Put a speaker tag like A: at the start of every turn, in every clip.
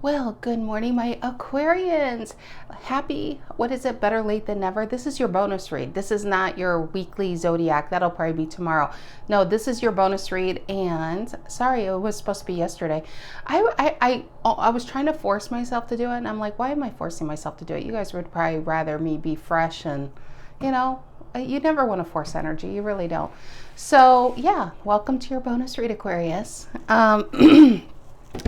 A: Well, good morning, my Aquarians. Happy, what is it, better late than never? This is your bonus read. This is not your weekly zodiac. That'll probably be tomorrow. No, this is your bonus read. And sorry, it was supposed to be yesterday. I was trying to force myself to do it. And I'm like, why am I forcing myself to do it? You guys would probably rather me be fresh and, you know, you never want to force energy. You really don't. So yeah, welcome to your bonus read, Aquarius.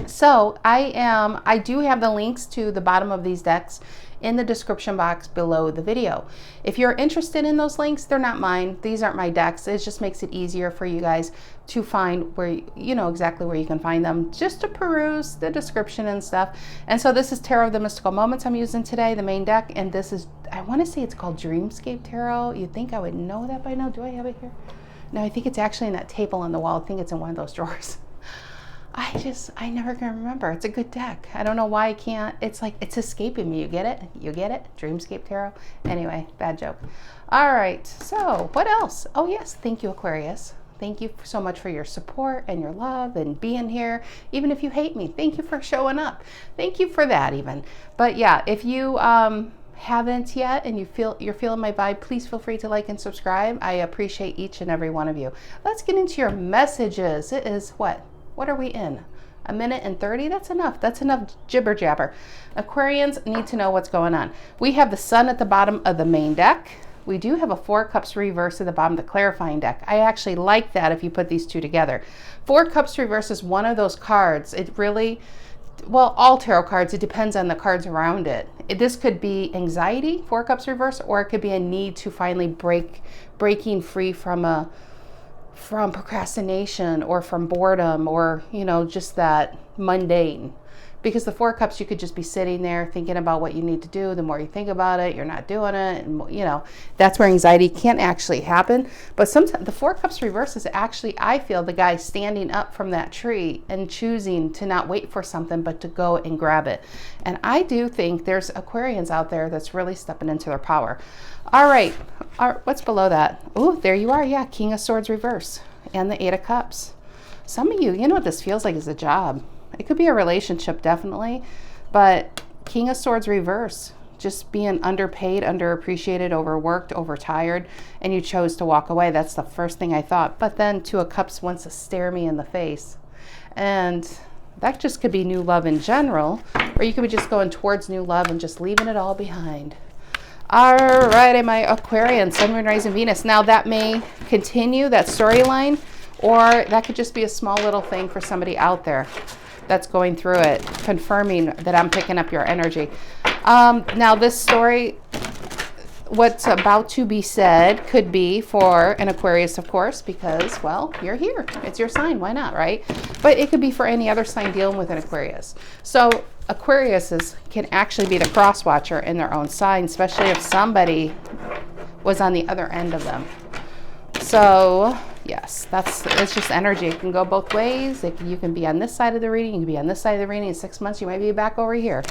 A: So I do have the links to the bottom of these decks in the description box below the video. If you're interested in those links, they're not mine. These aren't my decks. It just makes it easier for you guys to find where, you know, exactly where you can find them, just to peruse the description and stuff. And so this is Tarot of the Mystical Moments I'm using today, the main deck. And this is, I want to say it's called Dreamscape Tarot. You'd think I would know that by now. Do I have it here? No, I think it's actually in that table on the wall. I think it's in one of those drawers. I never can remember. It's a good deck. I don't know why I can't. It's like, it's escaping me. You get it? You get it? Dreamscape Tarot. Anyway, bad joke. All right. So what else? Oh yes. Thank you, Aquarius. Thank you so much for your support and your love and being here. Even if you hate me, thank you for showing up. Thank you for that even. But yeah, if you haven't yet and you're feeling my vibe, please feel free to like and subscribe. I appreciate each and every one of you. Let's get into your messages. It is what are we in? A minute and 30? That's enough. That's enough jibber jabber. Aquarians need to know what's going on. We have the Sun at the bottom of the main deck. We do have a Four Cups reverse at the bottom of the clarifying deck. I actually like that if you put these two together. Four Cups reverse is one of those cards. It really, well, all tarot cards, it depends on the cards around it. This could be anxiety, Four Cups reverse, or it could be a need to finally breaking free from procrastination or from boredom or, you know, just that mundane. Because the Four Cups, you could just be sitting there thinking about what you need to do. The more you think about it, you're not doing it. And, you know, that's where anxiety can actually happen. But sometimes the Four Cups reverse is actually, I feel, the guy standing up from that tree and choosing to not wait for something, but to go and grab it. And I do think there's Aquarians out there that's really stepping into their power. All right. What's below that? Oh, there you are. Yeah. King of Swords reverse and the Eight of Cups. Some of you, you know what this feels like is a job. It could be a relationship, definitely, but King of Swords reverse, just being underpaid, underappreciated, overworked, overtired, and you chose to walk away. That's the first thing I thought. But then Two of Cups wants to stare me in the face. And that just could be new love in general, or you could be just going towards new love and just leaving it all behind. All right, my Aquarian, Sun, Moon, Rising, Venus. Now that may continue, that storyline, or that could just be a small little thing for somebody out there that's going through it, confirming that I'm picking up your energy. Now this story, what's about to be said could be for an Aquarius, of course, because, well, you're here. It's your sign. Why not, right? But it could be for any other sign dealing with an Aquarius. So Aquariuses can actually be the cross watcher in their own sign, especially if somebody was on the other end of them. So yes, it's just energy. It can go both ways. You can be on this side of the reading. You can be on this side of the reading. In 6 months, you might be back over here.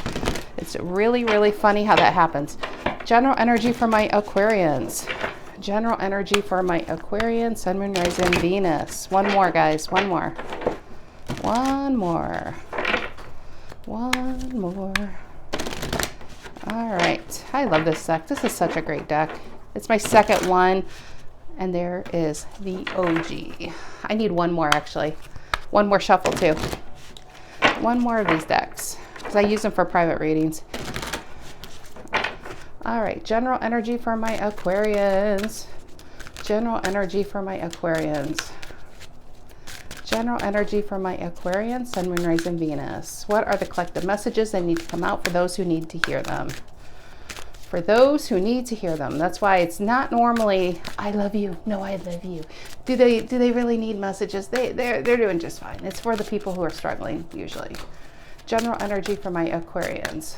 A: It's really, really funny how that happens. General energy for my Aquarians. General energy for my Aquarian, Sun, Moon, Rising, Venus. One more, guys. One more. One more. One more. All right. I love this deck. This is such a great deck. It's my second one. And there is the OG. I need one more, actually. One more shuffle, too. One more of these decks, because I use them for private readings. All right, general energy for my Aquarians. General energy for my Aquarians. General energy for my Aquarians, Sun, Moon, Rising, Venus. What are the collective messages that need to come out for those who need to hear them? For those who need to hear them. That's why it's not normally, I love you. No, I love you. Do they really need messages? They're doing just fine. It's for the people who are struggling, usually. General energy for my Aquarians.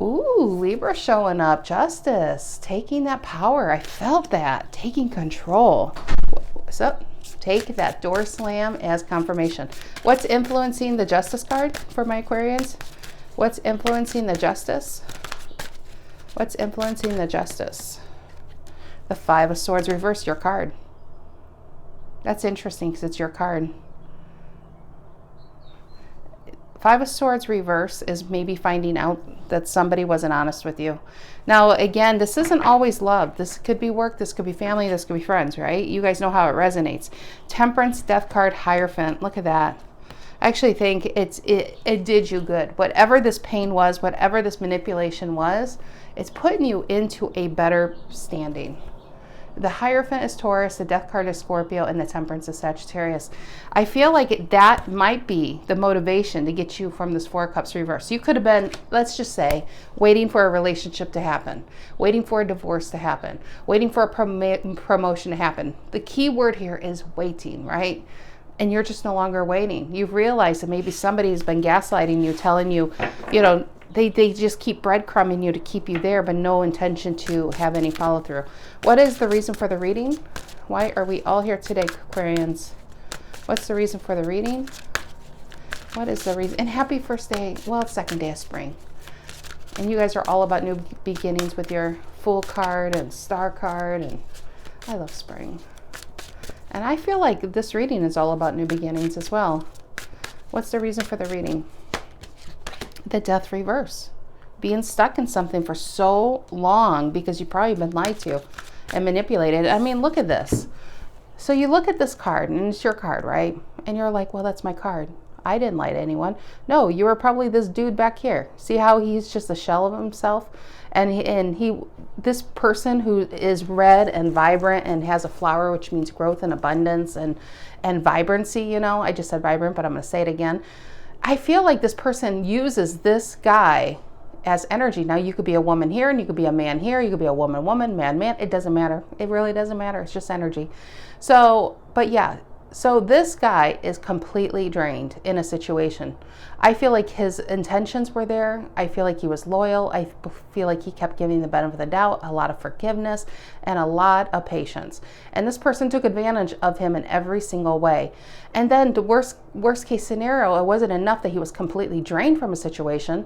A: Ooh, Libra showing up. Justice. Taking that power. I felt that. Taking control. So, take that door slam as confirmation. What's influencing the Justice card for my Aquarians? What's influencing the Justice? What's influencing the Justice? The Five of Swords reverse, your card. That's interesting because it's your card. Five of Swords reverse is maybe finding out that somebody wasn't honest with you. Now, again, this isn't always love. This could be work, this could be family, this could be friends, right? You guys know how it resonates. Temperance, Death card, Hierophant. Look at that. I actually think it did you good. Whatever this pain was, whatever this manipulation was, it's putting you into a better standing. The Hierophant is Taurus, the Death card is Scorpio, and the Temperance is Sagittarius. I feel like that might be the motivation to get you from this Four of Cups reverse. You could have been, let's just say, waiting for a relationship to happen, waiting for a divorce to happen, waiting for a promotion to happen. The key word here is waiting, right? And you're just no longer waiting. You've realized that maybe somebody's been gaslighting you, telling you, you know, they just keep breadcrumbing you to keep you there, but no intention to have any follow through. What is the reason for the reading? Why are we all here today, Aquarians? What's the reason for the reading? What is the reason? And happy first day, well, it's second day of spring. And you guys are all about new beginnings with your Fool card and Star card. And I love spring. And I feel like this reading is all about new beginnings as well. What's the reason for the reading? The Death reverse. Being stuck in something for so long because you've probably been lied to and manipulated. I mean, look at this. So you look at this card, and it's your card, right? And you're like, well, that's my card. I didn't lie to anyone. No, you were probably this dude back here. See how he's just a shell of himself? And this person who is red and vibrant and has a flower, which means growth and abundance and vibrancy, you know. I just said vibrant, but I'm going to say it again. I feel like this person uses this guy as energy. Now, you could be a woman here, and you could be a man here. You could be a woman, man. It doesn't matter. It really doesn't matter. It's just energy. So, but yeah. So this guy is completely drained in a situation. I feel like his intentions were there. I feel like he was loyal. I feel like he kept giving the benefit of the doubt, a lot of forgiveness, and a lot of patience. And this person took advantage of him in every single way. And then the worst case scenario, it wasn't enough that he was completely drained from a situation.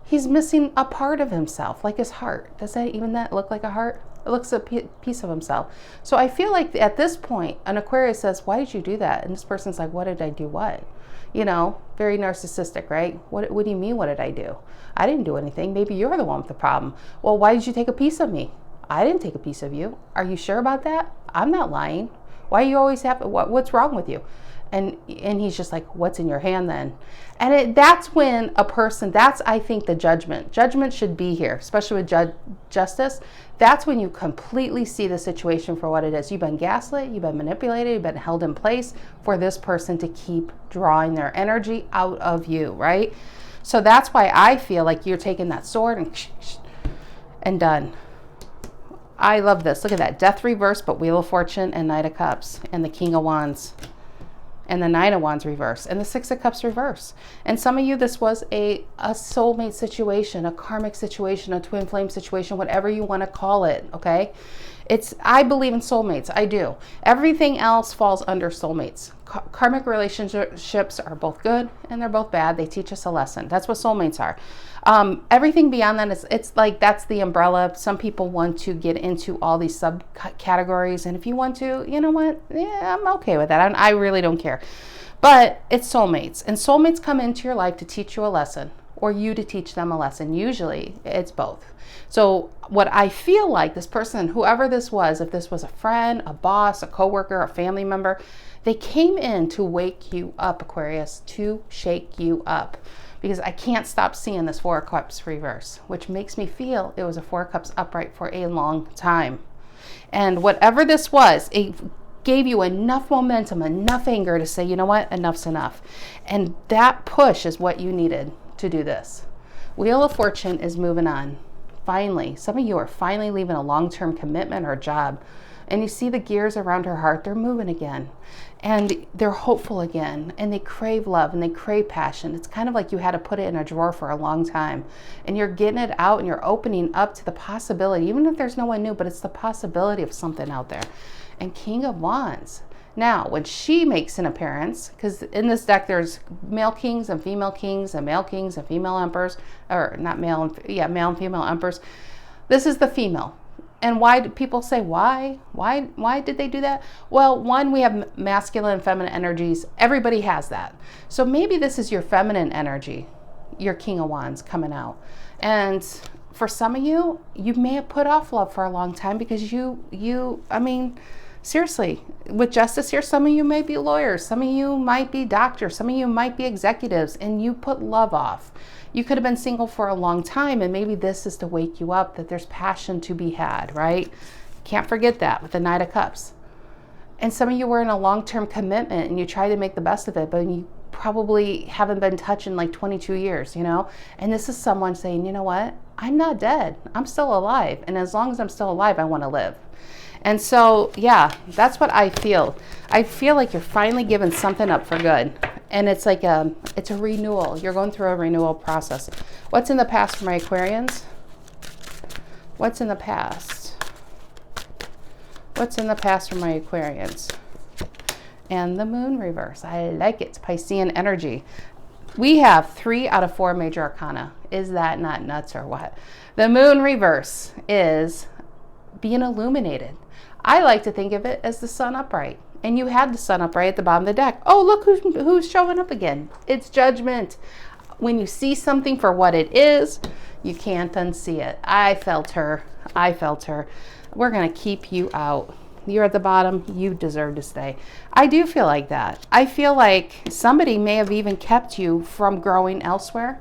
A: He's missing a part of himself, like his heart. Does that look like a heart? It looks a piece of himself. So I feel like at this point, an Aquarius says, why did you do that? And this person's like, what did I do what? You know, very narcissistic, right? What do you mean, what did I do? I didn't do anything. Maybe you're the one with the problem. Well, why did you take a piece of me? I didn't take a piece of you. Are you sure about that? I'm not lying. Why do you always have, what's wrong with you? And he's just like, what's in your hand then? And that's when a person, that's, I think, the judgment. Judgment should be here, especially with justice. That's when you completely see the situation for what it is. You've been gaslit, you've been manipulated, you've been held in place for this person to keep drawing their energy out of you, right? So that's why I feel like you're taking that sword and done. I love this. Look at that. Death reverse, but Wheel of Fortune and Knight of Cups and the King of Wands. And the Nine of Wands reverse, and the Six of Cups reverse. And some of you, this was a soulmate situation, a karmic situation, a twin flame situation, whatever you want to call it, okay? I believe in soulmates, I do. Everything else falls under soulmates. Karmic relationships are both good and they're both bad. They teach us a lesson. That's what soulmates are. Everything beyond that it's like, that's the umbrella. Some people want to get into all these subcategories. And if you want to, you know what? Yeah, I'm okay with that. I really don't care. But it's soulmates. And soulmates come into your life to teach you a lesson, or you to teach them a lesson. Usually it's both. So what I feel like this person, whoever this was, if this was a friend, a boss, a coworker, a family member, they came in to wake you up, Aquarius, to shake you up. Because I can't stop seeing this Four of Cups reverse, which makes me feel it was a Four of Cups upright for a long time. And whatever this was, it gave you enough momentum, enough anger to say, you know what, enough's enough. And that push is what you needed to do this. Wheel of Fortune is moving on. Finally, some of you are finally leaving a long-term commitment or job. And you see the gears around her heart, they're moving again. And they're hopeful again. And they crave love and they crave passion. It's kind of like you had to put it in a drawer for a long time. And you're getting it out and you're opening up to the possibility, even if there's no one new, but it's the possibility of something out there. And King of Wands. Now, when she makes an appearance, because in this deck there's male kings and female kings and male emperors, or not male, male and female emperors. This is the female. And why do people say why? Why did they do that? Well, one, we have masculine and feminine energies. Everybody has that. So maybe this is your feminine energy, your King of Wands coming out. And for some of you, you may have put off love for a long time because I mean, seriously, with justice here, some of you may be lawyers, some of you might be doctors, some of you might be executives, and you put love off. You could have been single for a long time, and maybe this is to wake you up that there's passion to be had, right? Can't forget that with the Knight of Cups. And some of you were in a long-term commitment and you tried to make the best of it, but you probably haven't been touched in like 22 years, you know? And this is someone saying, you know what? I'm not dead. I'm still alive. And as long as I'm still alive, I want to live. And so, yeah, that's what I feel. I feel like you're finally giving something up for good. And it's like it's a renewal. You're going through a renewal process. What's in the past for my Aquarians? What's in the past? What's in the past for my Aquarians? And the moon reverse. I like it. It's Piscean energy. We have 3 out of 4 major arcana. Is that not nuts or what? The moon reverse is being illuminated. I like to think of it as the sun upright. And you had the sun upright at the bottom of the deck. Oh, look who's showing up again. It's judgment. When you see something for what it is, you can't unsee it. I felt her. I felt her. We're going to keep you out. You're at the bottom. You deserve to stay. I do feel like that. I feel like somebody may have even kept you from growing elsewhere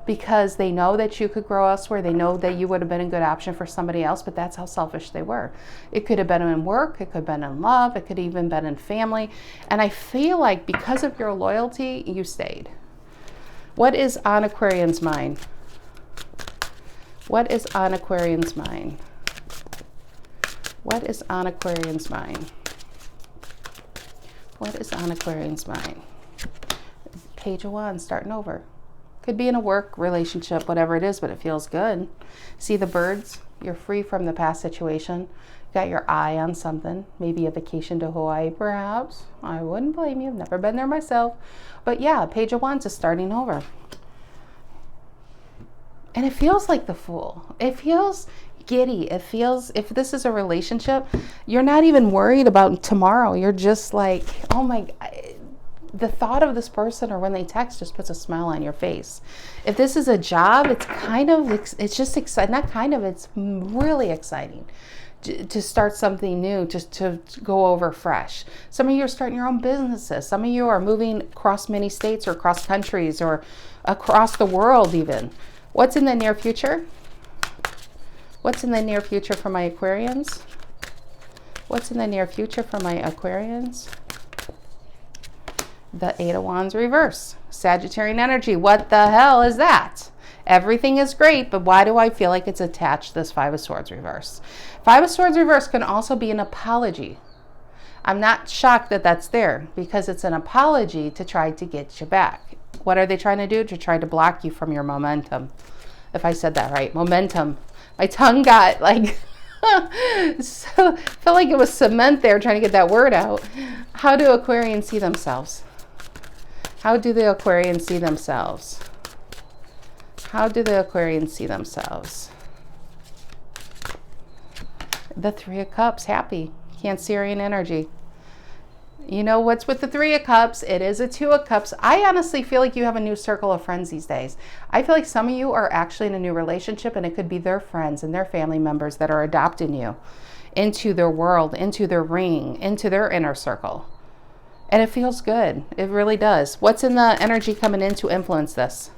A: because they know that you could grow elsewhere. They know that you would have been a good option for somebody else, but that's how selfish they were. It could have been in work. It could have been in love. It could even been in family. And I feel like because of your loyalty, you stayed. What is on Aquarian's mind? What is on Aquarian's mind? What is on Aquarian's mind? What is on Aquarian's mind? Page of Wands, starting over. Could be in a work relationship, whatever it is, but it feels good. See the birds? You're free from the past situation. Got your eye on something. Maybe a vacation to Hawaii, perhaps. I wouldn't blame you. I've never been there myself. But yeah, Page of Wands is starting over. And it feels like the Fool. It feels giddy. It feels, if this is a relationship, you're not even worried about tomorrow. You're just like, oh my God. The thought of this person or when they text just puts a smile on your face. If this is a job, it's just exciting. Not kind of, it's really exciting to start something new, just to go over fresh. Some of you are starting your own businesses. Some of you are moving across many states or across countries or across the world even. What's in the near future? What's in the near future for my Aquarians? What's in the near future for my Aquarians? The 8 of Wands reverse. Sagittarian energy. What the hell is that? Everything is great, but why do I feel like it's attached to this 5 of Swords reverse? 5 of Swords reverse can also be an apology. I'm not shocked that that's there because it's an apology to try to get you back. What are they trying to do? To try to block you from your momentum. If I said that right. Momentum. My tongue got like... so felt like it was cement there trying to get that word out. How do Aquarians see themselves? How do the Aquarians see themselves? How do the Aquarians see themselves? The 3 of Cups, happy. Cancerian energy. You know what's with the 3 of Cups? It is a 2 of Cups. I honestly feel like you have a new circle of friends these days. I feel like some of you are actually in a new relationship and it could be their friends and their family members that are adopting you into their world, into their ring, into their inner circle. And it feels good. It really does. What's in the energy coming in to influence this?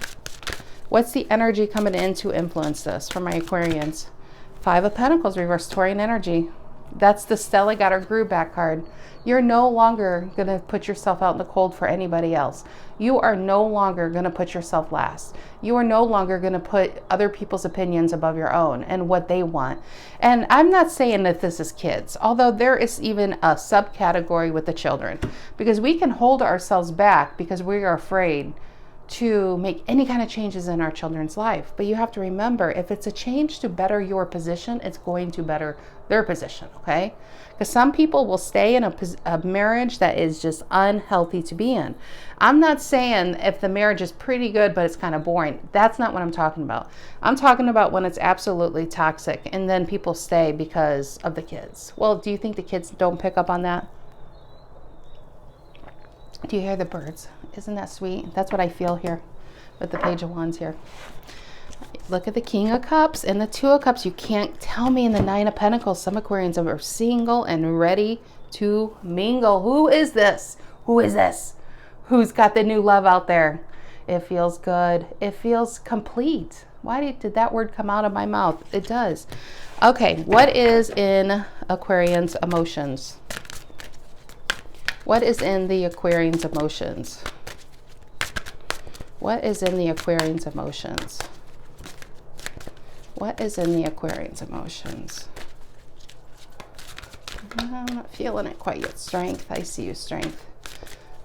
A: What's the energy coming in to influence this for my Aquarians? 5 of Pentacles, reverse Taurian energy. That's the Stella got her groove back card. You're no longer going to put yourself out in the cold for anybody else. You are no longer going to put yourself last. You are no longer going to put other people's opinions above your own and what they want. And I'm not saying that this is kids, although there is even a subcategory with the children, because we can hold ourselves back because we are afraid to make any kind of changes in our children's life. But you have to remember, if it's a change to better your position, it's going to better their position, okay? Because some people will stay in a marriage that is just unhealthy to be in. I'm not saying if the marriage is pretty good, but it's kind of boring. That's not what I'm talking about. I'm talking about when it's absolutely toxic and then people stay because of the kids. Well, do you think the kids don't pick up on that? Do you hear the birds? Isn't that sweet? That's what I feel here with the Page of Wands here. Look at the King of Cups and the Two of Cups. You can't tell me in the Nine of Pentacles some Aquarians are single and ready to mingle. Who is this? Who is this? Who's got the new love out there? It feels good. It feels complete. Why did that word come out of my mouth? It does. Okay, what is in Aquarians' emotions? What is in the Aquarians' emotions? What is in the Aquarians' emotions? What is in the Aquarians' emotions? I'm not feeling it quite yet. Strength. I see you, Strength.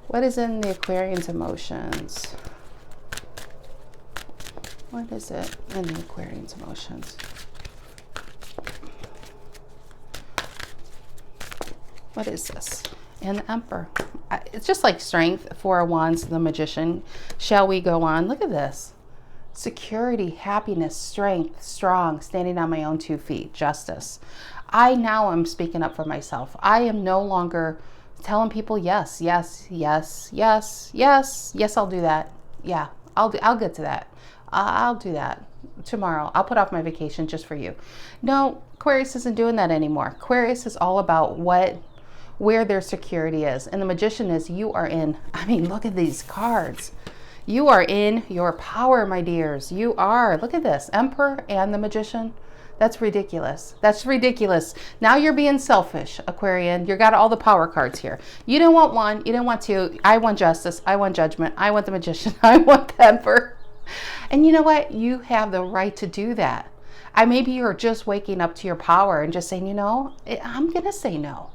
A: What is in the Aquarians' emotions? What is it in the Aquarians' emotions? What is this? And the Emperor. It's just like Strength, Four of Wands, the Magician. Shall we go on? Look at this. Security, happiness, strength, strong, standing on my own 2 feet, justice. I now am speaking up for myself. I am no longer telling people yes, yes, yes, yes, yes, yes, I'll do that. Yeah, I'll get to that. I'll do that tomorrow. I'll put off my vacation just for you. No, Aquarius isn't doing that anymore. Aquarius is all about where their security is. And the Magician is, you are in, I mean, look at these cards. You are in your power, my dears. You are. Look at this. Emperor and the Magician. That's ridiculous. That's ridiculous. Now you're being selfish, Aquarian. You got all the power cards here. You don't want one. You don't want two. I want justice. I want judgment. I want the Magician. I want the Emperor. And you know what? You have the right to do that. Maybe you're just waking up to your power and just saying, you know, I'm going to say no.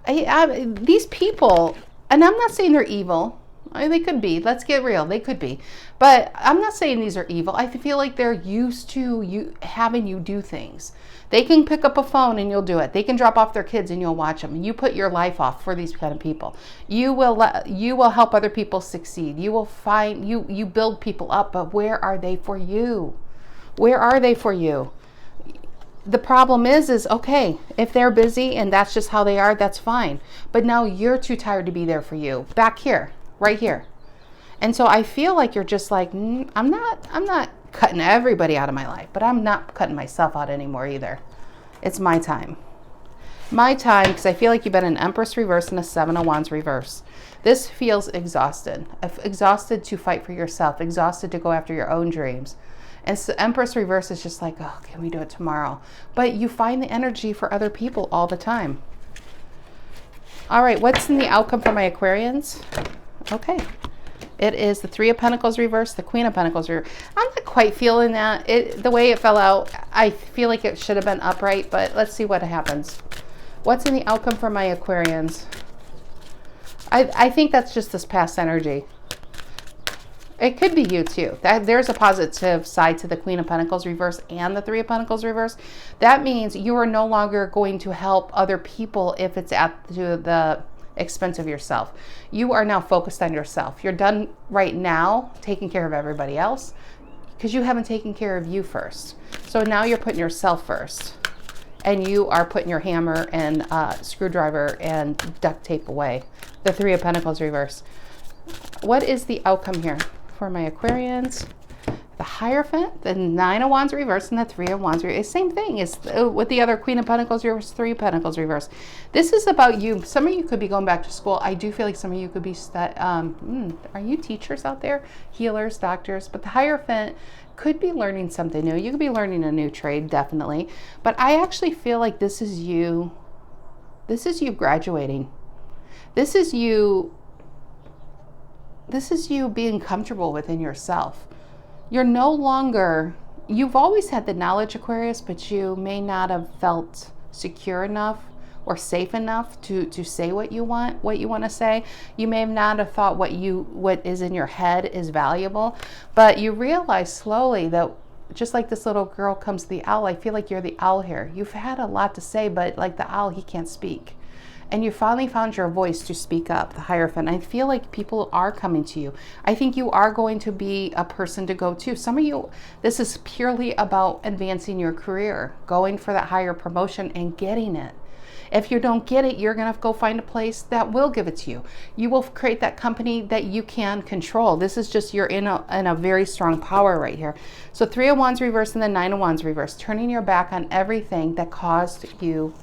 A: These people, and I'm not saying they're evil. They could be. Let's get real. They could be. But I'm not saying these are evil. I feel like they're used to having you do things. They can pick up a phone and you'll do it. They can drop off their kids and you'll watch them. And you put your life off for these kind of people. You will help other people succeed. You will find, you build people up. But where are they for you? Where are they for you? The problem is okay, if they're busy and that's just how they are, that's fine. But now you're too tired to be there for you. Back here, right here. And so I feel like you're just like, I'm not cutting everybody out of my life, but I'm not cutting myself out anymore either. It's my time. My time, because I feel like you've been an Empress reverse and a Seven of Wands reverse. This feels exhausted. Exhausted to fight for yourself. Exhausted to go after your own dreams. And so Empress reverse is just like, oh, can we do it tomorrow? But you find the energy for other people all the time. All right, what's in the outcome for my Aquarians? Okay. It is the Three of Pentacles reverse, the Queen of Pentacles reverse. I'm not quite feeling that. The way it fell out, I feel like it should have been upright, but let's see what happens. What's in the outcome for my Aquarians? I think that's just this past energy. It could be you too. There's a positive side to the Queen of Pentacles reverse and the Three of Pentacles reverse. That means you are no longer going to help other people if it's at the expense of yourself. You are now focused on yourself. You're done right now taking care of everybody else because you haven't taken care of you first. So now you're putting yourself first. And you are putting your hammer and screwdriver and duct tape away. The Three of Pentacles reverse. What is the outcome here for my Aquarians? The Hierophant, the Nine of Wands reverse, and the Three of Wands reverse. Same thing as with the other Queen of Pentacles reverse, Three of Pentacles reverse. This is about you. Some of you could be going back to school. I do feel like some of you could be, are you teachers out there? Healers, doctors. But the Hierophant could be learning something new. You could be learning a new trade, definitely. But I actually feel like this is you. This is you graduating. This is you being comfortable within yourself. You're no longer, you've always had the knowledge, Aquarius, but you may not have felt secure enough or safe enough to say what you want to say. You may not have thought what is in your head is valuable, but you realize slowly that just like this little girl comes to the owl, I feel like you're the owl here. You've had a lot to say, but like the owl, he can't speak. And you finally found your voice to speak up, the Hierophant. I feel like people are coming to you. I think you are going to be a person to go to. Some of you, this is purely about advancing your career, going for that higher promotion and getting it. If you don't get it, you're going to go find a place that will give it to you. You will create that company that you can control. This is just, you're in a very strong power right here. So 3 of Wands reverse and then 9 of Wands reverse, turning your back on everything that caused you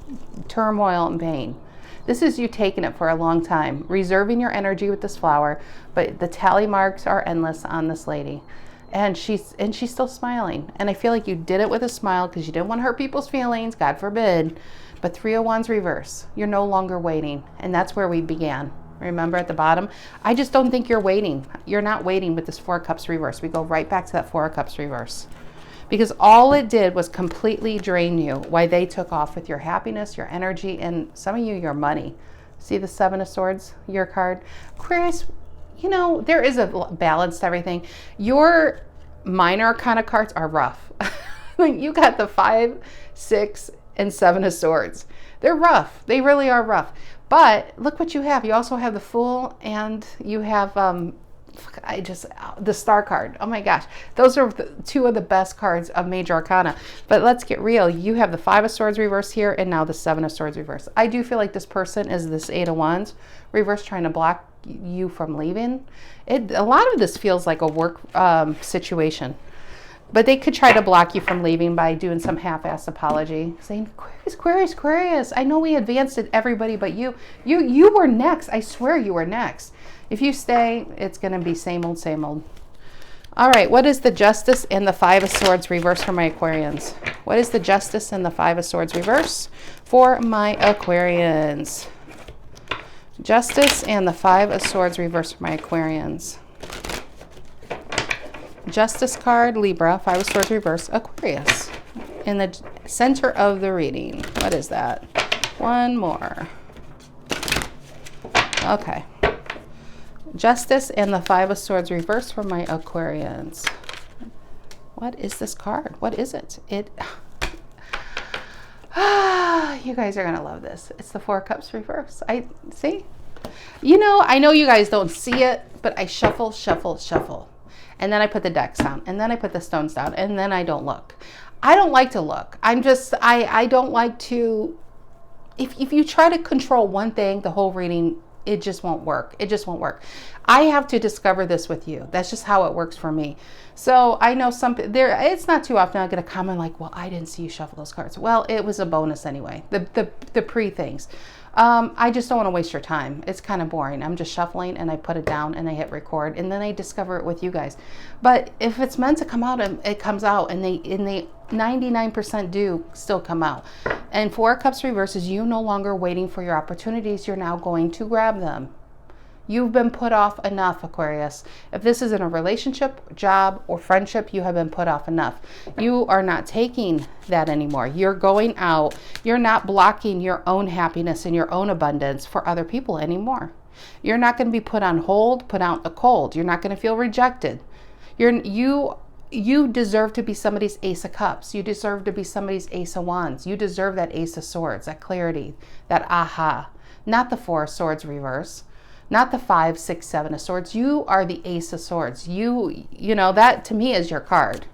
A: turmoil and pain. This is you taking it for a long time, reserving your energy with this flower, but the tally marks are endless on this lady. And she's still smiling. And I feel like you did it with a smile because you didn't want to hurt people's feelings, God forbid. But 3 of Wands reverse, you're no longer waiting. And that's where we began. Remember at the bottom? I just don't think you're waiting. You're not waiting with this 4 of Cups reverse. We go right back to that 4 of Cups reverse. Because all it did was completely drain you while they took off with your happiness, your energy, and some of you, your money. See the 7 of Swords, your card? Aquarius, you know, there is a balance to everything. Your minor arcana cards are rough. Like you got the 5, 6, and 7 of Swords. They're rough. They really are rough. But look what you have. You also have the Fool and you have the Star card. Oh my gosh. Those are 2 of the best cards of major arcana. But let's get real. You have the 5 of Swords reverse here and now the 7 of Swords reverse. I do feel like this person is this 8 of Wands reverse trying to block you from leaving. A lot of this feels like a work situation. But they could try to block you from leaving by doing some half-ass apology, saying, Aquarius, I know we advanced it, everybody but you. You were next. I swear you were next. If you stay, it's going to be same old, same old. All right, what is the Justice and the 5 of Swords reverse for my Aquarians? What is the Justice and the 5 of Swords reverse for my Aquarians? Justice and the 5 of Swords reverse for my Aquarians. Justice card, Libra, 5 of Swords reverse, Aquarius. In the center of the reading. What is that? One more. Okay. Justice and the 5 of Swords reverse for my Aquarians. What is this card? What is it? You guys are going to love this. It's the 4 of Cups reverse. See? You know, I know you guys don't see it, but I shuffle, shuffle, shuffle. And then I put the decks down, and then I put the stones down, and then I don't look. I don't like to look. I don't like to, if you try to control one thing, the whole reading, it just won't work. It just won't work. I have to discover this with you. That's just how it works for me. So I know it's not too often I get a comment like, well, I didn't see you shuffle those cards. Well, it was a bonus anyway, the pre-things. I just don't want to waste your time. It's kind of boring. I'm just shuffling and I put it down and I hit record and then I discover it with you guys. But if it's meant to come out, it comes out, and they 99% do still come out. And 4 of Cups reverse is you no longer waiting for your opportunities. You're now going to grab them. You've been put off enough, Aquarius. If this is in a relationship, job, or friendship, you have been put off enough. You are not taking that anymore. You're going out. You're not blocking your own happiness and your own abundance for other people anymore. You're not going to be put on hold, put out in the cold. You're not going to feel rejected. You deserve to be somebody's Ace of Cups. You deserve to be somebody's Ace of Wands. You deserve that Ace of Swords, that clarity, that aha. Not the 4 of Swords reverse. Not the 5, 6, 7 of Swords. You are the Ace of Swords. You know, that to me is your card.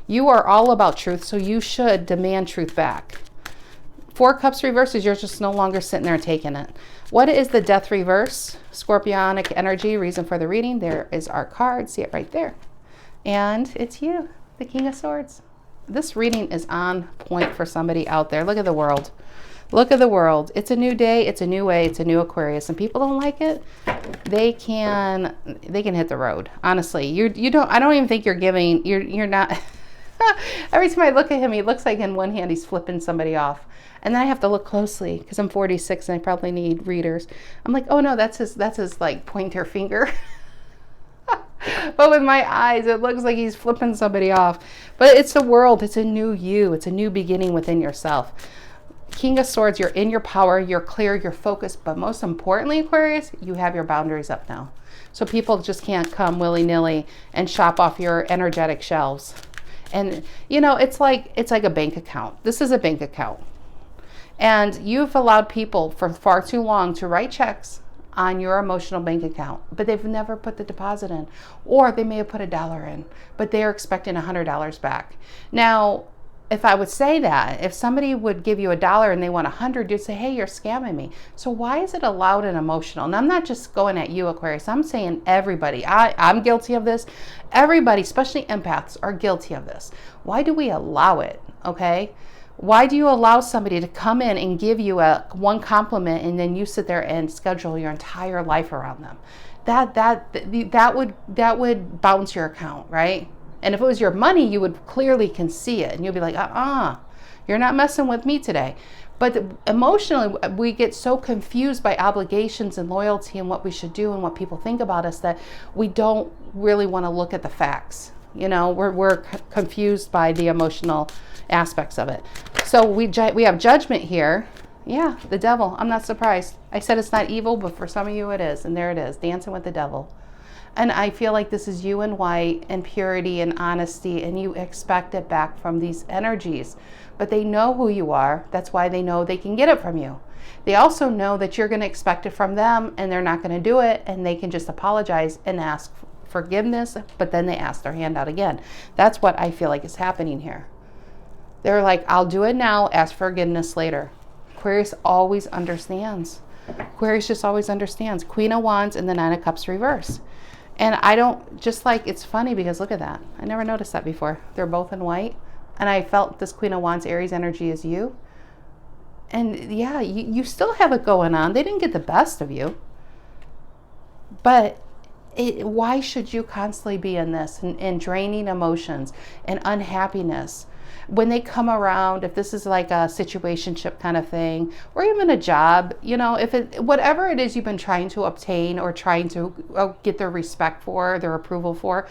A: You are all about truth, so you should demand truth back. 4 Cups reverse is you're just no longer sitting there taking it. What is the Death reverse? Scorpionic energy, reason for the reading. There is our card. See it right there. And it's you, the King of Swords. This reading is on point for somebody out there. Look at the world. Look at the world. It's a new day. It's a new way. It's a new Aquarius. And people don't like it. They can hit the road. Honestly, I don't even think you're not. Every time I look at him, he looks like in one hand he's flipping somebody off. And then I have to look closely because I'm 46 and I probably need readers. I'm like, oh no, that's his like pointer finger. But with my eyes, it looks like he's flipping somebody off. But it's the world. It's a new you. It's a new beginning within yourself. King of Swords, you're in your power, you're clear, you're focused, but most importantly, Aquarius, you have your boundaries up now. So people just can't come willy-nilly and shop off your energetic shelves. And you know, it's like a bank account. This is a bank account. And you've allowed people for far too long to write checks on your emotional bank account, but they've never put the deposit in, or they may have put $1 in, but they're expecting $100 back. Now, if I would say that, if somebody would give you $1 and they want 100, you'd say, hey, you're scamming me. So why is it allowed and emotional? And I'm not just going at you, Aquarius. I'm saying everybody. I'm guilty of this. Everybody, especially empaths, are guilty of this. Why do we allow it? Okay. Why do you allow somebody to come in and give you one compliment and then you sit there and schedule your entire life around them? That would bounce your account, right? And if it was your money, you would clearly can see it and you'll be like, you're not messing with me today. But emotionally, we get so confused by obligations and loyalty and what we should do and what people think about us that we don't really want to look at the facts. You know, we're confused by the emotional aspects of it. So we have judgment here. Yeah, the devil. I'm not surprised. I said it's not evil, but for some of you it is. And there it is, dancing with the devil. And I feel like this is you in white and purity and honesty, and you expect it back from these energies. But they know who you are. That's why they know they can get it from you. They also know that you're going to expect it from them, and they're not going to do it, and they can just apologize and ask forgiveness, but then they ask their hand out again. That's what I feel like is happening here. They're like, I'll do it now, ask forgiveness later. Aquarius always understands. Aquarius just always understands. Queen of Wands and the Nine of Cups reverse. And I don't, just like, it's funny because look at that. I never noticed that before. They're both in white. And I felt this Queen of Wands Aries energy is you. And yeah, you still have it going on. They didn't get the best of you. But why should you constantly be in this and draining emotions and unhappiness? When they come around, if this is like a situationship kind of thing, or even a job, you know, whatever it is you've been trying to obtain or trying to get their respect for, their approval for,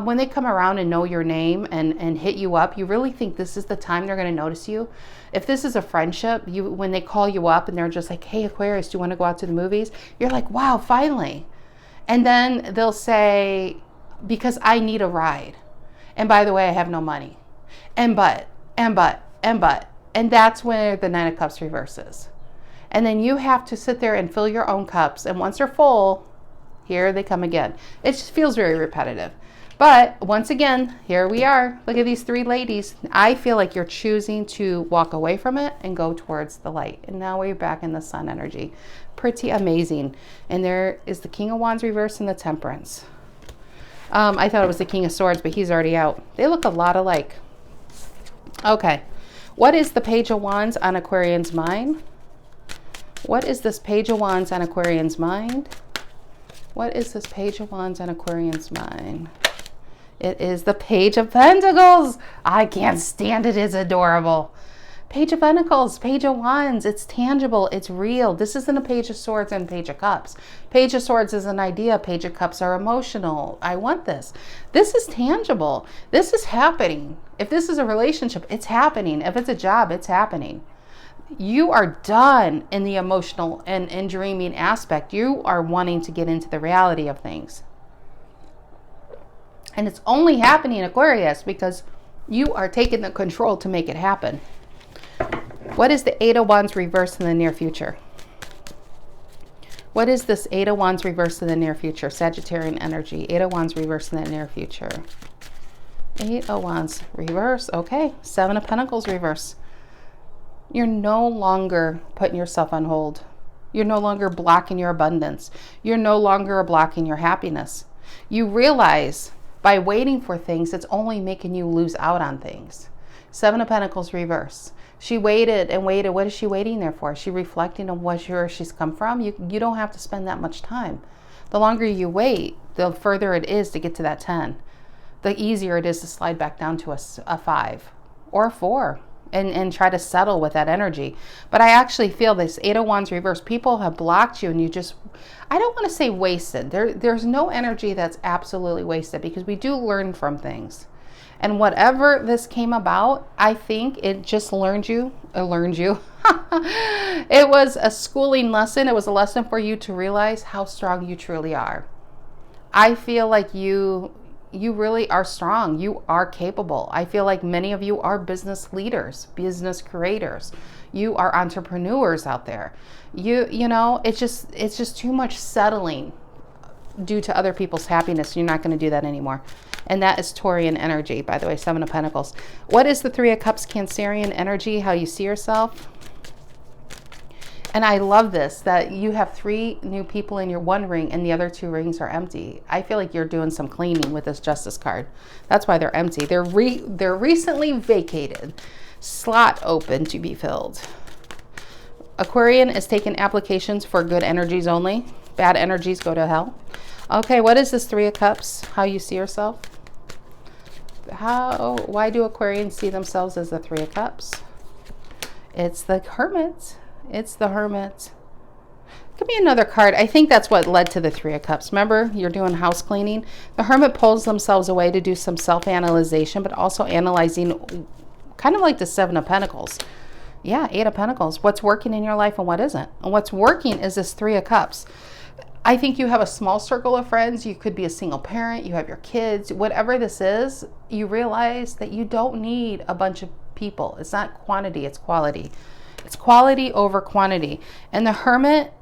A: when they come around and know your name and hit you up, you really think this is the time they're going to notice you? If this is a friendship, when they call you up and they're just like, hey, Aquarius, do you want to go out to the movies? You're like, wow, finally. And then they'll say, because I need a ride. And by the way, I have no money. And that's where the Nine of Cups reverses. And then you have to sit there and fill your own cups. And once they're full, here they come again. It just feels very repetitive. But once again, here we are. Look at these three ladies. I feel like you're choosing to walk away from it and go towards the light. And now we're back in the sun energy. Pretty amazing. And there is the King of Wands reverse and the Temperance. I thought it was the King of Swords, but he's already out. They look a lot alike. Okay. What is the Page of Wands on Aquarian's mind? What is this Page of Wands on Aquarian's mind? What is this Page of Wands on Aquarian's mind? It is the Page of Pentacles. I can't stand it. It's adorable. Page of Pentacles, Page of Wands. It's tangible. It's real. This isn't a Page of Swords and Page of Cups. Page of Swords is an idea. Page of Cups are emotional. I want this. This is tangible. This is happening. If this is a relationship, it's happening. If it's a job, it's happening. You are done in the emotional and dreaming aspect. You are wanting to get into the reality of things. And it's only happening, Aquarius, because you are taking the control to make it happen. What is the Eight of Wands reverse in the near future? What is this Eight of Wands reverse in the near future? Sagittarian energy. Eight of Wands reverse in the near future. Eight of Wands reverse. Okay. Seven of Pentacles reverse. You're no longer putting yourself on hold. You're no longer blocking your abundance. You're no longer blocking your happiness. You realize by waiting for things, it's only making you lose out on things. Seven of Pentacles reverse. She waited and waited. What is she waiting there for? Is she reflecting on where she's come from? You don't have to spend that much time. The longer you wait, the further it is to get to that 10. The easier it is to slide back down to a 5 or a 4 and try to settle with that energy. But I actually feel this Eight of Wands reverse. People have blocked you and you just, I don't want to say wasted. There's no energy that's absolutely wasted because we do learn from things. And whatever this came about, I think it just learned you. It was a schooling lesson. It was a lesson for you to realize how strong you truly are. I feel like you really are strong. You are capable. I feel like many of you are business leaders, business creators. You are entrepreneurs out there. You know, it's just too much settling due to other people's happiness. You're not going to do that anymore. And that is Taurian energy, by the way, Seven of Pentacles. What is the Three of Cups Cancerian energy? How you see yourself? And I love this, that you have 3 new people in your one ring and the other 2 rings are empty. I feel like you're doing some cleaning with this Justice card. That's why they're empty. They're recently vacated. Slot open to be filled. Aquarian is taking applications for good energies only. Bad energies go to hell. Okay, what is this Three of Cups? How you see yourself? Why do Aquarians see themselves as the Three of Cups? It's the Hermit. It's the Hermit. Give me another card. I think that's what led to the Three of Cups. Remember, you're doing house cleaning. The Hermit pulls themselves away to do some self-analyzation, but also analyzing, kind of like the Seven of Pentacles. Yeah, 8 of Pentacles. What's working in your life and what isn't? And what's working is this Three of Cups. I think you have a small circle of friends. You could be a single parent. You have your kids. Whatever this is, you realize that you don't need a bunch of people. It's not quantity, it's quality. It's quality over quantity. And the Hermit,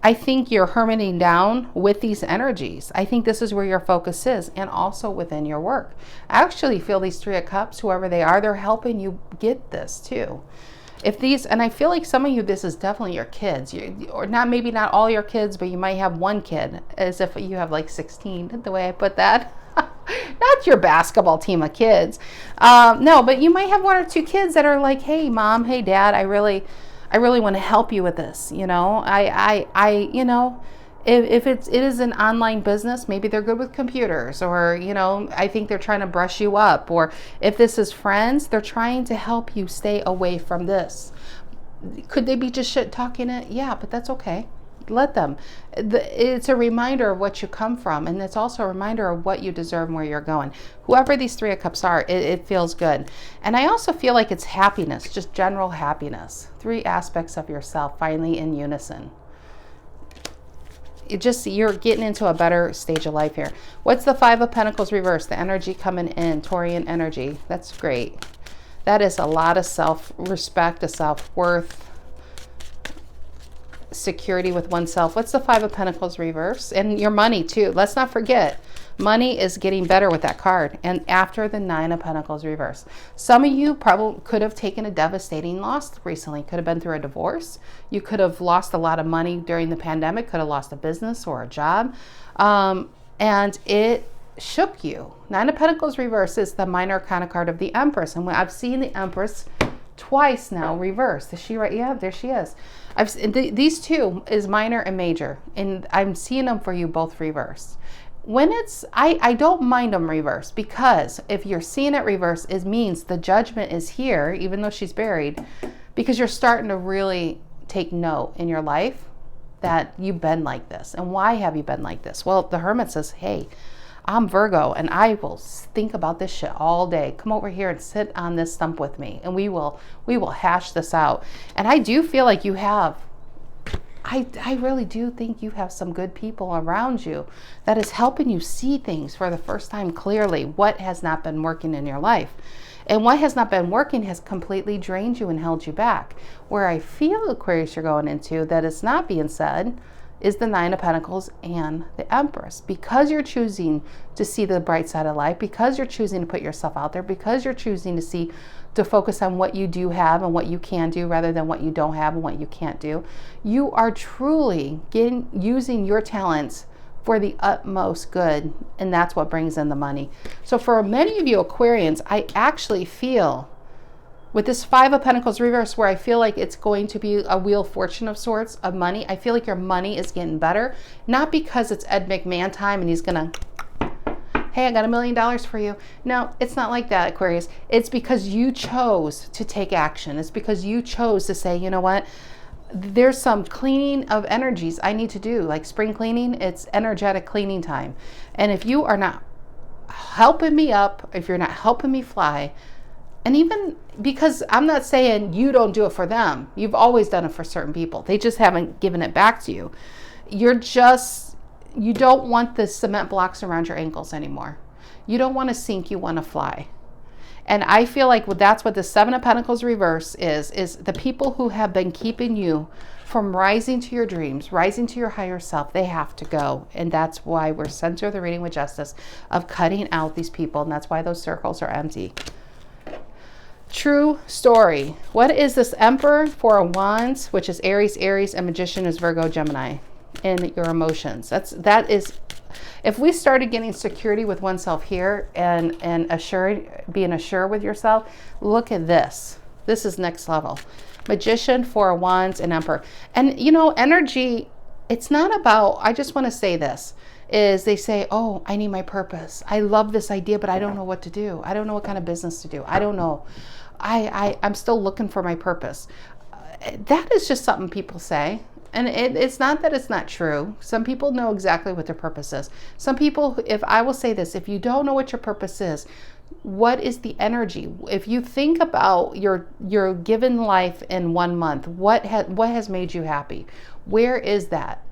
A: I think you're hermiting down with these energies. I think this is where your focus is, and also within your work. I actually feel these Three of Cups, whoever they are, they're helping you get this too. If these, and I feel like some of you, this is definitely your kids, or not, maybe not all your kids, but you might have one kid, as if you have like 16, the way I put that. Not your basketball team of kids. No, but you might have 1 or 2 kids that are like, hey mom, hey dad, I really want to help you with this. You know, you know, if it is an online business, maybe they're good with computers, or, you know, I think they're trying to brush you up. Or if this is friends, they're trying to help you stay away from this. Could they be just shit talking it? Yeah, but that's okay. Let them. It's a reminder of what you come from, and it's also a reminder of what you deserve and where you're going. Whoever these Three of Cups are, it feels good. And I also feel like it's happiness, just general happiness. 3 aspects of yourself finally in unison. You're getting into a better stage of life here. What's the Five of Pentacles reverse? The energy coming in, Taurian energy. That's great. That is a lot of self-respect, a self-worth, security with oneself. What's the Five of Pentacles reverse? And your money too. Let's not forget, money is getting better with that card. And after the Nine of Pentacles reverse, some of you probably could have taken a devastating loss recently. Could have been through a divorce. You could have lost a lot of money during the pandemic. Could have lost a business or a job, and it shook you. Nine of Pentacles reverse is the minor arcana card of the Empress, and I've seen the Empress twice now reversed. Is she right? Yeah, there she is. These 2 is minor and major, and I'm seeing them for you both reversed. When it's, I don't mind them reversed, because if you're seeing it reversed, it means the judgment is here, even though she's buried, because you're starting to really take note in your life that you've been like this. And why have you been like this? Well, the Hermit says, hey, I'm Virgo, and I will think about this shit all day. Come over here and sit on this stump with me, and we will hash this out. And I do feel like you have, I really do think you have some good people around you that is helping you see things for the first time clearly, what has not been working in your life. And what has not been working has completely drained you and held you back. Where I feel, Aquarius, you're going into that is not being said is the Nine of Pentacles and the Empress. Because you're choosing to see the bright side of life, because you're choosing to put yourself out there, because you're choosing to focus on what you do have and what you can do rather than what you don't have and what you can't do, you are truly using your talents for the utmost good, and that's what brings in the money. So for many of you Aquarians, I actually feel with this Five of Pentacles reverse, where I feel like it's going to be a wheel of fortune of sorts of money, I feel like your money is getting better, not because it's Ed McMahon time and he's gonna, hey, I got $1 million for you. No, it's not like that, Aquarius. It's because you chose to take action. It's because you chose to say, you know what, there's some cleaning of energies I need to do, like spring cleaning. It's energetic cleaning time. And if you are not helping me up, if you're not helping me fly, And even because I'm not saying you don't do it for them. You've always done it for certain people. They just haven't given it back to you. You don't want the cement blocks around your ankles anymore. You don't want to sink, you want to fly. And I feel like that's what the Seven of Pentacles reverse is the people who have been keeping you from rising to your dreams, rising to your higher self. They have to go. And that's why we're sent to the reading with justice of cutting out these people. And that's why those circles are empty. True story. What is this Emperor, Four of Wands, which is Aries, and Magician is Virgo, Gemini, in your emotions. That is, if we started getting security with oneself here and being assured with yourself, look at this. This is next level. Magician, Four of Wands, and Emperor. And you know, energy, it's not about, I just want to say this, is they say, oh, I need my purpose. I love this idea, but I don't know what to do. I don't know what kind of business to do. I don't know. I'm still looking for my purpose. That is just something people say. And it's not that it's not true. Some people know exactly what their purpose is. Some people, if I will say this, if you don't know what your purpose is, what is the energy? If you think about your given life in 1 month, what has made you happy? Where is that?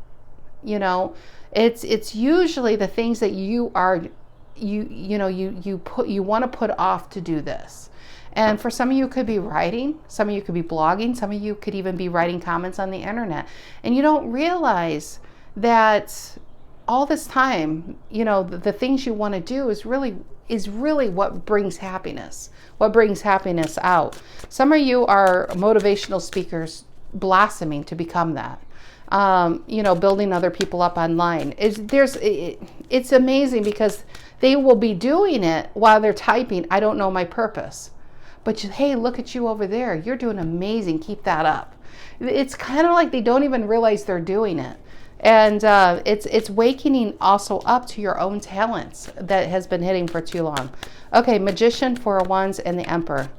A: You know, it's usually the things that you want to put off to do this. And for some of you, it could be writing. Some of you could be blogging. Some of you could even be writing comments on the internet. And you don't realize that all this time, you know, the things you want to do is really what brings happiness, what brings happiness out. Some of you are motivational speakers blossoming to become that. You know, building other people up online. It's amazing because they will be doing it while they're typing, I don't know my purpose. But hey, look at you over there. You're doing amazing. Keep that up. It's kind of like they don't even realize they're doing it. And it's wakening also up to your own talents that has been hitting for too long. Okay, Magician, Four of Wands, and the Emperor.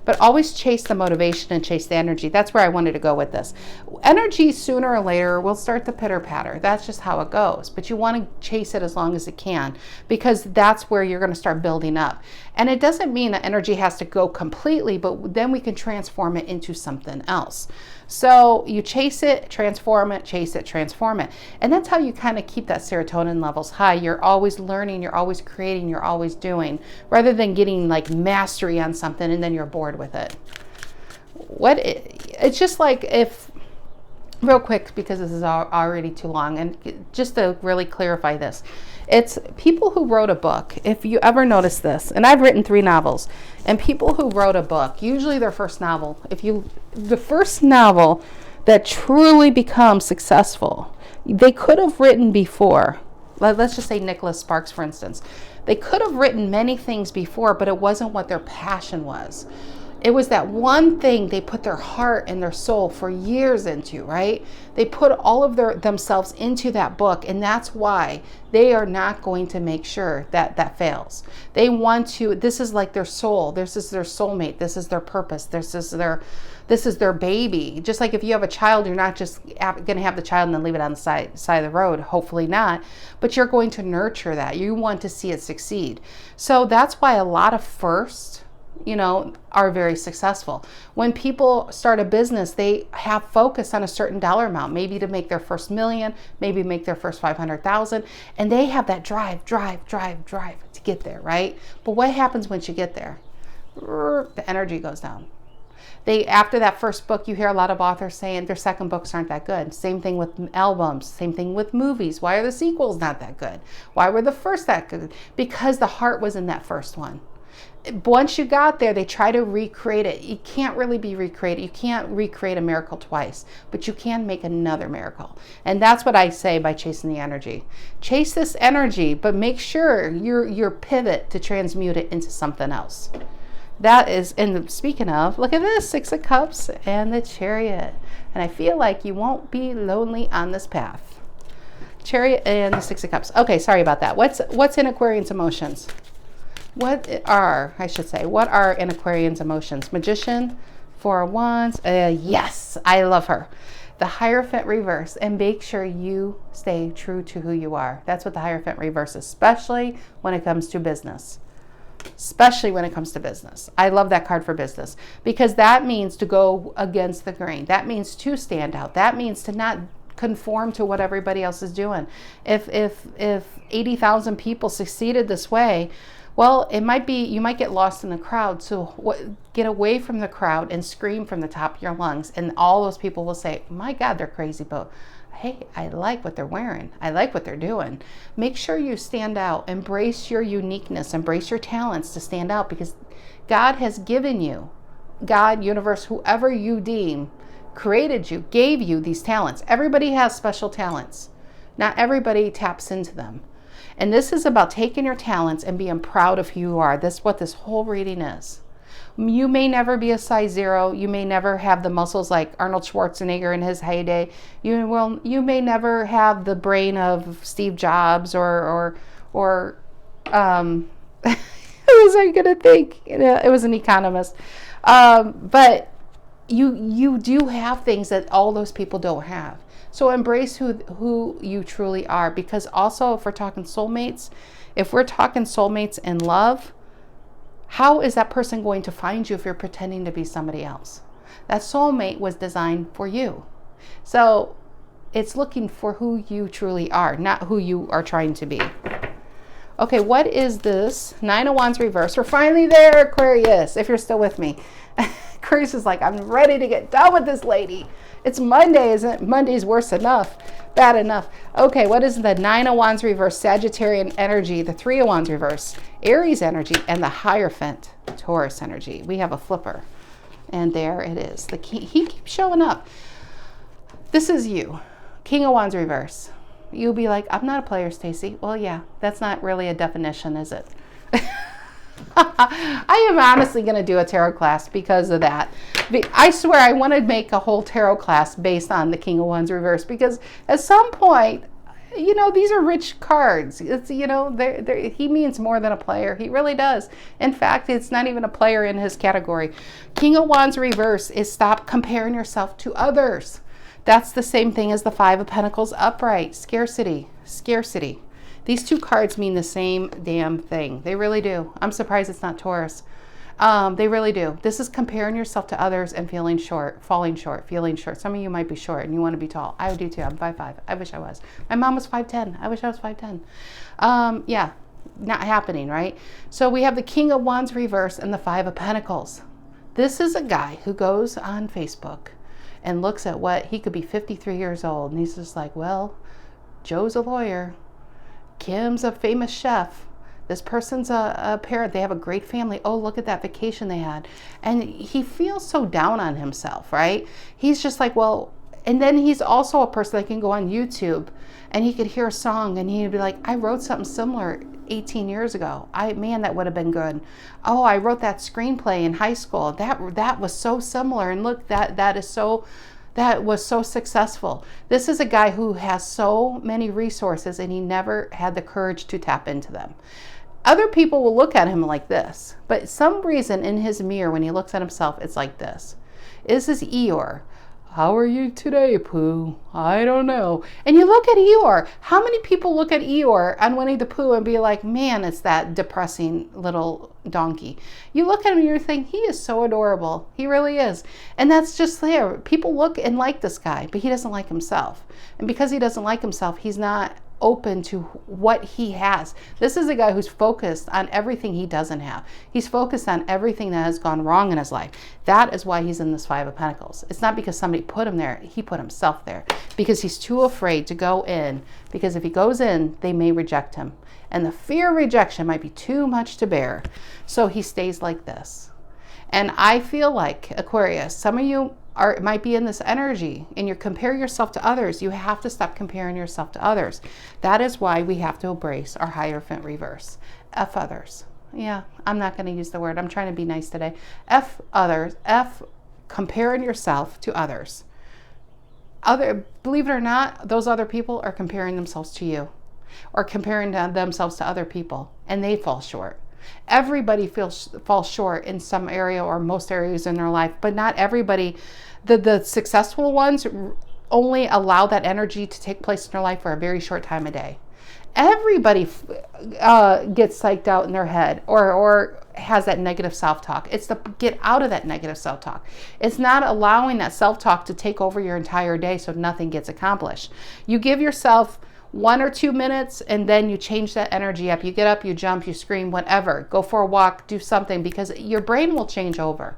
A: But always chase the motivation and chase the energy. That's where I wanted to go with this. Energy, sooner or later, will start to pitter-patter. That's just how it goes. But you want to chase it as long as it can, because that's where you're going to start building up. And it doesn't mean that energy has to go completely, but then we can transform it into something else. So you chase it, transform it, chase it, transform it. And that's how you kind of keep that serotonin levels high. You're always learning, you're always creating, you're always doing, rather than getting like mastery on something and then you're bored with it. It's just like if, real quick, because this is already too long, and just to really clarify this, it's people who wrote a book. If you ever notice this, and I've written 3 novels, and people who wrote a book, usually their first novel, the first novel that truly becomes successful, they could have written before. Let's just say Nicholas Sparks, for instance. They could have written many things before, but it wasn't what their passion was. It was that one thing they put their heart and their soul for years into, right? They put all of themselves into that book, and that's why they are not going to make sure that fails. They want to, this is like their soul, this is their soulmate, this is their purpose, this is their baby. Just like if you have a child, you're not just going to have the child and then leave it on the side of the road, hopefully not, but you're going to nurture that. You want to see it succeed. So that's why a lot of firsts, you know, are very successful. When people start a business, they have focus on a certain dollar amount, maybe to make their first $1 million, maybe make their first 500,000, and they have that drive to get there, right? But what happens once you get there? The energy goes down. After that first book, you hear a lot of authors saying their second books aren't that good. Same thing with albums, same thing with movies. Why are the sequels not that good? Why were the first that good? Because the heart was in that first one. Once you got there, they try to recreate it. It can't really be recreated. You can't recreate a miracle twice, but you can make another miracle. And that's what I say by chasing the energy. Chase this energy, but make sure your pivot to transmute it into something else. That is, and speaking of, look at this, 6 of Cups and the Chariot. And I feel like you won't be lonely on this path. Chariot and the 6 of Cups. Okay, sorry about that. What's in Aquarian's emotions? What are in Aquarian's emotions? Magician, 4 of Wands. Yes, I love her. The Hierophant reverse, and make sure you stay true to who you are. That's what the Hierophant reverse, especially when it comes to business. especially when it comes to business. I love that card for business because that means to go against the grain. That means to stand out. That means to not conform to what everybody else is doing. If 80,000 people succeeded this way, well, it might be, you might get lost in the crowd. So get away from the crowd and scream from the top of your lungs. And all those people will say, my God, they're crazy, but hey, I like what they're wearing. I like what they're doing. Make sure you stand out. Embrace your uniqueness. Embrace your talents to stand out, because God has given you, God, universe, whoever you deem, created you, gave you these talents. Everybody has special talents. Not everybody taps into them. And this is about taking your talents and being proud of who you are. That's what this whole reading is. You may never be a size 0. You may never have the muscles like Arnold Schwarzenegger in his heyday. You may never have the brain of Steve Jobs or who was I going to think? It was an economist. But you do have things that all those people don't have. So embrace who you truly are, because also if we're talking soulmates in love, how is that person going to find you if you're pretending to be somebody else? That soulmate was designed for you. So it's looking for who you truly are, not who you are trying to be. Okay, what is this? 9 of Wands reverse. We're finally there, Aquarius, if you're still with me. Aquarius is like, I'm ready to get done with this lady. It's Monday, isn't it? Monday's worse enough. Bad enough. Okay, what is the 9 of Wands reverse? Sagittarian energy, the 3 of Wands reverse, Aries energy, and the Hierophant, Taurus energy. We have a flipper. And there it is. The king, he keeps showing up. This is you. King of Wands reverse. You'll be like, I'm not a player, Stacy. Well, yeah, that's not really a definition, is it? I am honestly going to do a tarot class because of that. I swear I want to make a whole tarot class based on the King of Wands reverse, because at some point, you know, these are rich cards. It's, you know, he means more than a player. He really does. In fact, it's not even a player in his category. King of Wands reverse is stop comparing yourself to others. That's the same thing as the 5 of Pentacles upright. Scarcity. Scarcity. These two cards mean the same damn thing. They really do. I'm surprised it's not Taurus. They really do. This is comparing yourself to others and feeling short, falling short, feeling short. Some of you might be short and you want to be tall. I do too. I'm 5'5". I wish I was. My mom was 5'10". I wish I was 5'10". Yeah, not happening, right? So we have the King of Wands reverse and the 5 of Pentacles. This is a guy who goes on Facebook and looks at what he could be 53 years old. And he's just like, well, Joe's a lawyer. Kim's a famous chef. This person's a parent. They have a great family. Oh, look at that vacation they had. And he feels so down on himself, right? He's just like, well, and then he's also a person that can go on YouTube and he could hear a song and he'd be like, I wrote something similar 18 years ago. Man, that would have been good. Oh, I wrote that screenplay in high school. That was so similar. And look, that was so successful. This is a guy who has so many resources and he never had the courage to tap into them. Other people will look at him like this, but some reason in his mirror when he looks at himself, it's like this. This is Eeyore. How are you today, Pooh? I don't know. And you look at Eeyore. How many people look at Eeyore on Winnie the Pooh and be like, man, it's that depressing little donkey. You look at him and you think, he is so adorable. He really is. And that's just there. People look and like this guy, but he doesn't like himself. And because he doesn't like himself, he's not open to what he has. This is a guy who's focused on everything he doesn't have. He's focused on everything that has gone wrong in his life. That is why he's in this 5 of Pentacles. It's not because somebody put him there. He put himself there because he's too afraid to go in, because if he goes in, they may reject him. And the fear of rejection might be too much to bear. So he stays like this. And I feel like, Aquarius, some of you might be in this energy and you compare yourself to others. You have to stop comparing yourself to others. That is why we have to embrace our Hierophant reverse. F others. Yeah, I'm not going to use the word. I'm trying to be nice today. F others. F comparing yourself to others. Believe it or not, those other people are comparing themselves to you or comparing themselves to other people, and they fall short. Everybody falls short in some area or most areas in their life, but not everybody. The successful ones only allow that energy to take place in their life for a very short time a day. Everybody gets psyched out in their head or has that negative self-talk. It's to get out of that negative self-talk. It's not allowing that self-talk to take over your entire day so nothing gets accomplished. You give yourself 1 or 2 minutes and then you change that energy up. You get up, you jump, you scream, whatever. Go for a walk, do something, because your brain will change over.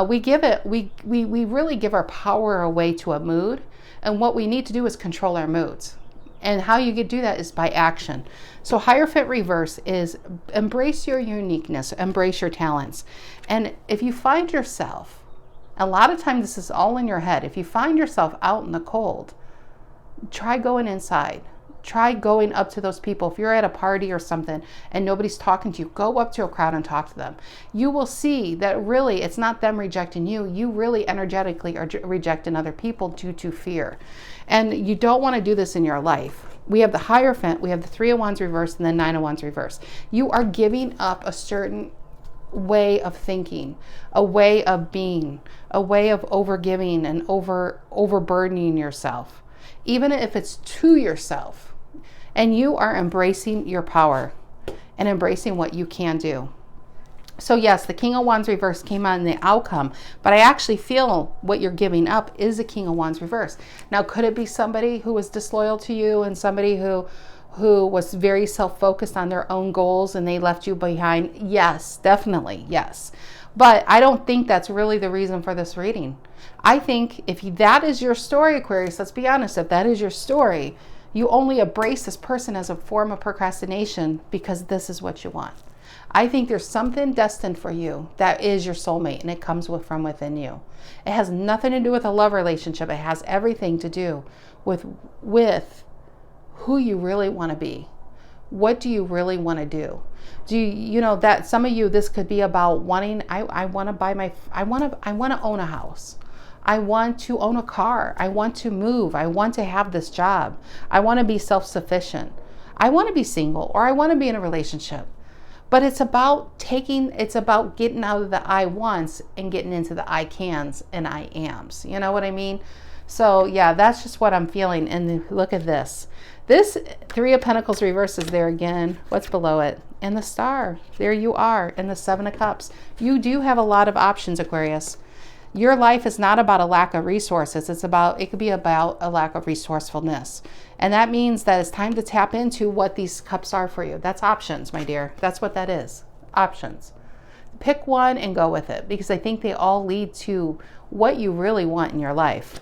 A: We really give our power away to a mood, and what we need to do is control our moods. And how you can do that is by action. So Hierophant reverse is embrace your uniqueness, embrace your talents. And if you find yourself, a lot of times this is all in your head. If you find yourself out in the cold, try going inside. Try going up to those people. If you're at a party or something and nobody's talking to you, go up to a crowd and talk to them. You will see that really it's not them rejecting you. You really energetically are rejecting other people due to fear. And you don't want to do this in your life. We have the Hierophant, we have the 3 of Wands reverse, and the 9 of Wands reverse. You are giving up a certain way of thinking, a way of being, a way of overgiving and overburdening yourself, even if it's to yourself. And you are embracing your power and embracing what you can do. So yes, the King of Wands reverse came out in the outcome, but I actually feel what you're giving up is the King of Wands reverse. Now, could it be somebody who was disloyal to you and somebody who was very self-focused on their own goals and they left you behind? Yes, definitely, yes. But I don't think that's really the reason for this reading. I think if that is your story, Aquarius, let's be honest, if that is your story, you only embrace this person as a form of procrastination because this is what you want. I think there's something destined for you that is your soulmate, and it comes from within you. It has nothing to do with a love relationship. It has everything to do with who you really want to be. What do you really want to do? Do you know that some of you, this could be about wanting, I want to own a house. I want to own a car. I want to move. I want to have this job. I want to be self-sufficient. I want to be single, or I want to be in a relationship. But it's about getting out of the I wants and getting into the I cans and I ams. You know what I mean? So yeah, that's just what I'm feeling. And look at this. This 3 of Pentacles reverse is there again. What's below it? And the Star. There you are. And the 7 of Cups. You do have a lot of options, Aquarius. Your life is not about a lack of resources. It could be about a lack of resourcefulness. And that means that it's time to tap into what these cups are for you. That's options, my dear. That's what that is. Options. Pick one and go with it, because I think they all lead to what you really want in your life.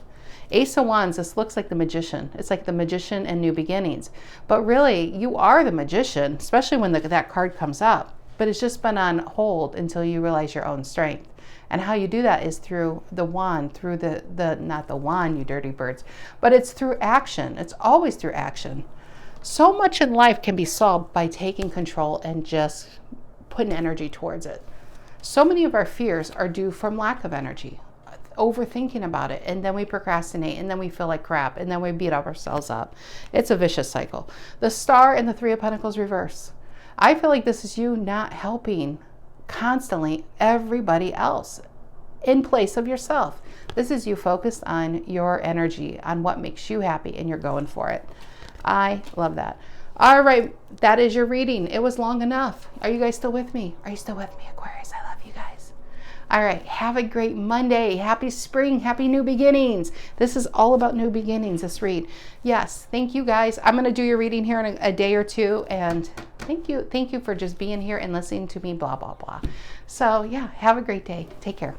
A: Ace of Wands, this looks like the Magician. It's like the Magician and New Beginnings. But really, you are the Magician, especially when that card comes up. But it's just been on hold until you realize your own strength. And how you do that is through the wand, through not the wand, you dirty birds, but it's through action. It's always through action. So much in life can be solved by taking control and just putting energy towards it. So many of our fears are due from lack of energy, overthinking about it, and then we procrastinate, and then we feel like crap, and then we beat ourselves up. It's a vicious cycle. The Star and the 3 of Pentacles reverse. I feel like this is you not helping constantly everybody else in place of yourself. This is you focused on your energy, on what makes you happy, and you're going for it. I love that. All right, that is your reading. It was long enough. Are you guys still with me? Are you still with me, Aquarius? I love you guys. All right, have a great Monday. Happy spring, happy new beginnings. This is all about new beginnings, this read. Yes, thank you guys. I'm going to do your reading here in a day or two, and thank you for just being here and listening to me, blah, blah, blah. So yeah, have a great day. Take care.